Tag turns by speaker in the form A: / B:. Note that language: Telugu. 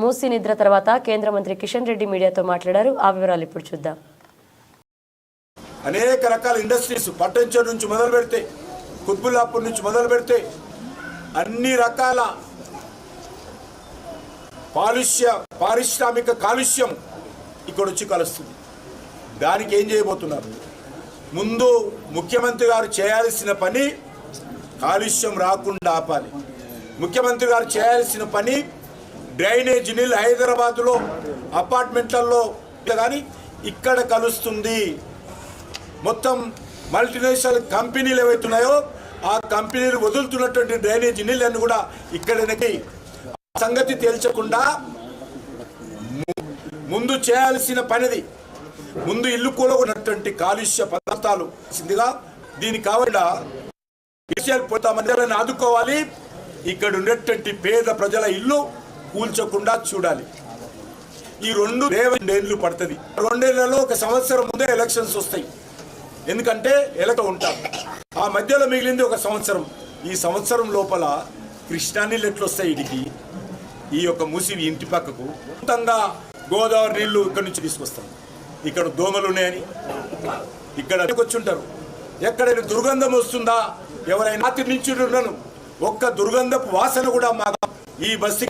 A: మూసీ నిద్ర తర్వాత కేంద్ర మంత్రి కిషన్ రెడ్డి మీడియాతో మాట్లాడారు. ఆ వివరాలు ఇప్పుడు చూద్దాం.
B: అనేక రకాల ఇండస్ట్రీస్ పట్టంచెరు నుంచి మొదలు పెడితే కుత్బుల్లాపూర్ నుంచి మొదలు పెడితే అన్ని రకాల పారిశ్రామిక కాలుష్యం ఇక్కడ వచ్చి కలుస్తుంది. దానికి ఏం చేయబోతున్నారు? ముందు ముఖ్యమంత్రి గారు చేయాల్సిన పని కాలుష్యం రాకుండా ఆపాలి. ముఖ్యమంత్రి గారు చేయాల్సిన పని డ్రైనేజ్ నీళ్ళు హైదరాబాద్లో అపార్ట్మెంట్లలో కానీ ఇక్కడ కలుస్తుంది. మొత్తం మల్టీనేషనల్ కంపెనీలు ఏవైతున్నాయో ఆ కంపెనీలు వదులుతున్నటువంటి డ్రైనేజ్ నీళ్ళని కూడా ఇక్కడకి సంగతి తేల్చకుండా ముందు చేయాల్సిన పనిది ముందు ఇల్లు కూలగొన్నటువంటి కాలుష్య పదార్థాలు సిందిగా దీనికి కావాలా మందిరాలను ఆదుకోవాలి. ఇక్కడ ఉన్నటువంటి పేద ప్రజల ఇల్లు కూల్చకుండా చూడాలి. ఈ 2 ఏళ్ళు పడుతుంది. 2 ఏళ్లలో 1 సంవత్సరం ముందే ఎలక్షన్స్ వస్తాయి. ఎందుకంటే ఎలక్ట్ ఉంటాం. ఆ మధ్యలో మిగిలింది 1 సంవత్సరం. ఈ సంవత్సరం లోపల కృష్ణా నీళ్ళు ఎట్లు వస్తాయి ఇడికి ఈ యొక్క మూసి ఇంటి పక్కకు మొత్తంగా గోదావరి నీళ్లు ఇక్కడ నుంచి తీసుకొస్తాం. ఇక్కడ దోమలు ఉన్నాయని ఇక్కడ వచ్చి ఉంటారు. ఎక్కడైనా దుర్గంధం వస్తుందా? ఎవరైనా రాత్రి నుంచి ఉన్నాను ఒక్క దుర్గంధపు వాసన కూడా మా ఈ బస్సు